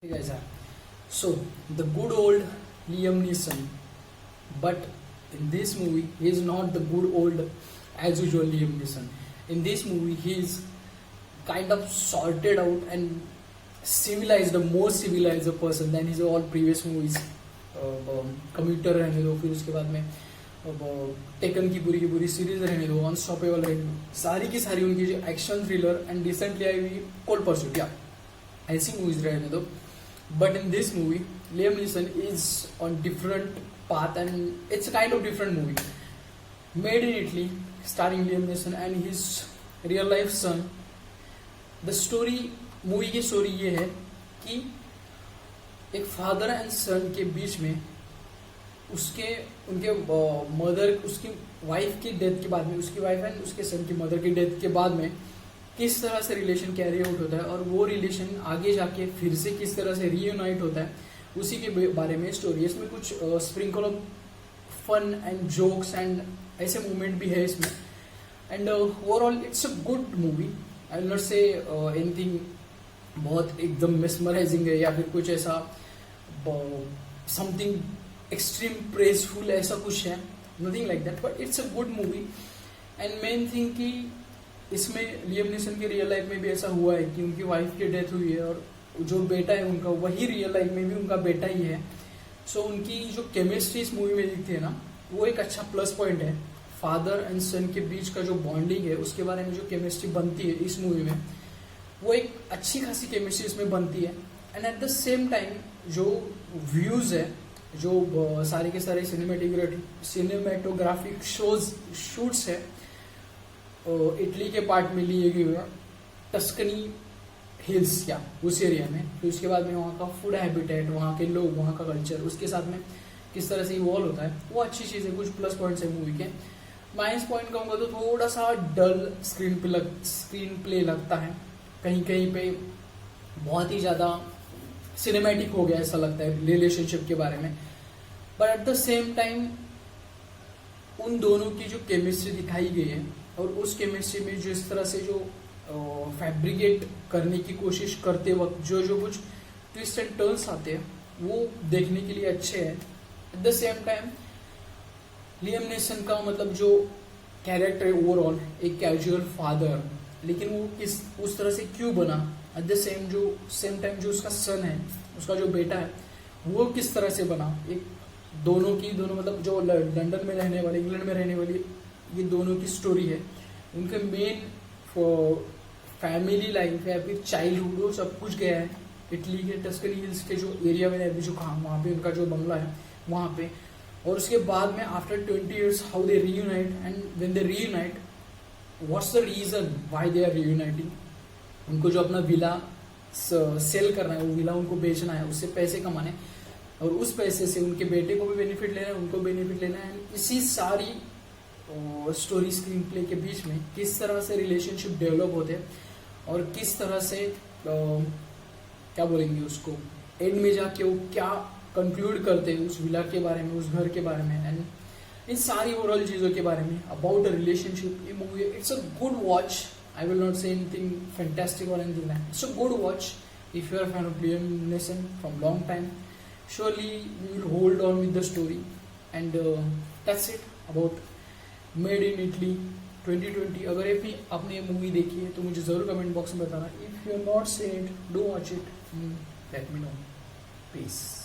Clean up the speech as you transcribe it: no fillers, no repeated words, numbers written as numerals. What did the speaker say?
Hey guys, so the good old Liam Neeson, but in this movie he is not the good old as usual Liam Neeson. In this movie he is kind of sorted out and civilized, a more civilized a person than his all previous movies. कम्यूटर रहने दो, फिर उसके बाद में taken की पूरी series रहने दो, अनस्टॉपेबल रहने दो, सारी की सारी उनकी जो एक्शन थ्रिलर एंड रिसेंटली आई हुई कोल्ड परस्यूट, या ऐसी मूवीज रहने दो. But in this movie, Liam Neeson is on different path and it's a kind of different movie. Made in Italy, starring Liam Neeson and his real life son. The story, movie की story ये है कि एक father and सन के बीच में उनके mother, उसकी wife की डेथ के बाद में, उसकी वाइफ एंड उसके सन की मदर की डेथ के बाद में किस तरह से रिलेशन कैरी आउट होता है और वो रिलेशन आगे जाके फिर से किस तरह से रीयूनाइट होता है, उसी के बारे में स्टोरी है. इसमें कुछ sprinkle of fun and jokes and ऐसे मूवमेंट भी है इसमें. And overall it's a good movie. I will not say anything बहुत एकदम मेस्मराइजिंग है या फिर कुछ ऐसा समथिंग एक्सट्रीम प्रेजफुल ऐसा कुछ है, nothing like that, but it's a good movie. And main thing कि इसमें लियम नीसन के रियल लाइफ में भी ऐसा हुआ है कि उनकी वाइफ की डेथ हुई है और जो बेटा है उनका वही रियल लाइफ में भी उनका बेटा ही है. सो उनकी जो केमिस्ट्री इस मूवी में दिखती है ना, वो एक अच्छा प्लस पॉइंट है. फादर एंड सन के बीच का जो बॉन्डिंग है उसके बारे में जो केमिस्ट्री बनती है इस मूवी में, वो एक अच्छी खासी केमिस्ट्री इसमें बनती है. And at the same time जो व्यूज है, जो सारे के सारे सिनेमेटोग्राफिक शूट्स है इटली के पार्ट में लिए गए हुए, टस्कनी हिल्स या उस एरिया में. फिर उसके बाद में वहाँ का फूड हैबिटेट, वहाँ के लोग, वहाँ का कल्चर, उसके साथ में किस तरह से इवॉल्व होता है, वो अच्छी चीज़ है. कुछ प्लस पॉइंट्स है मूवी के. माइनस पॉइंट कहूँगा तो थोड़ा सा डल स्क्रीन प्ले लगता है. कहीं कहीं पे बहुत ही ज़्यादा सिनेमैटिक हो गया ऐसा लगता है रिलेशनशिप के बारे में. But at the same time उन दोनों की जो केमिस्ट्री दिखाई गई है और उस केमिस्ट्री में जिस तरह से जो फैब्रिकेट करने की कोशिश करते वक्त जो कुछ ट्विस्ट एंड टर्न्स आते हैं वो देखने के लिए अच्छे हैं. At the same time Liam Neeson का मतलब जो कैरेक्टर है ओवरऑल, एक कैजुअल फादर, लेकिन वो किस उस तरह से क्यों बना, एट द सेम टाइम जो उसका सन है, उसका जो बेटा है, वो किस तरह से बना. एक दोनों मतलब जो लंदन में रहने वाले, इंग्लैंड में रहने वाली, ये दोनों की स्टोरी है. उनके मेन फैमिली लाइफ है, फिर चाइल्डहुड, वो सब कुछ गया है इटली के टस्कनी हिल्स के जो एरिया में अभी जो वहाँ पे उनका जो बंगला है वहाँ पे. और उसके बाद में after 20 years how they reunite, and when they reunite what's the reason why they are reuniting. उनको जो अपना विला सेल करना है, वो विला उनको बेचना है, उससे पैसे कमाने, और उस पैसे से उनके बेटे को भी बेनिफिट लेना है, उनको बेनिफिट लेना है. इसी सारी स्टोरी स्क्रीन प्ले के बीच में किस तरह से रिलेशनशिप डेवलप होते हैं और किस तरह से क्या बोलेंगे उसको, एंड में जाके वो क्या कंक्लूड करते हैं उस विला के बारे में, उस घर के बारे में, एंड इन सारी ओवरऑल चीज़ों के बारे में अबाउट अ रिलेशनशिप. ये movie it's a good watch. I will not say anything fantastic or anything like that. It's a good watch if you are a fan of Liam Neeson from long time. Surely you will hold on with the story, and that's it about Made in Italy 2020. अगर आपने ये movie देखी है तो मुझे ज़रूर comment box में बताना. If you are not seen it, do watch it. Let me know. Peace.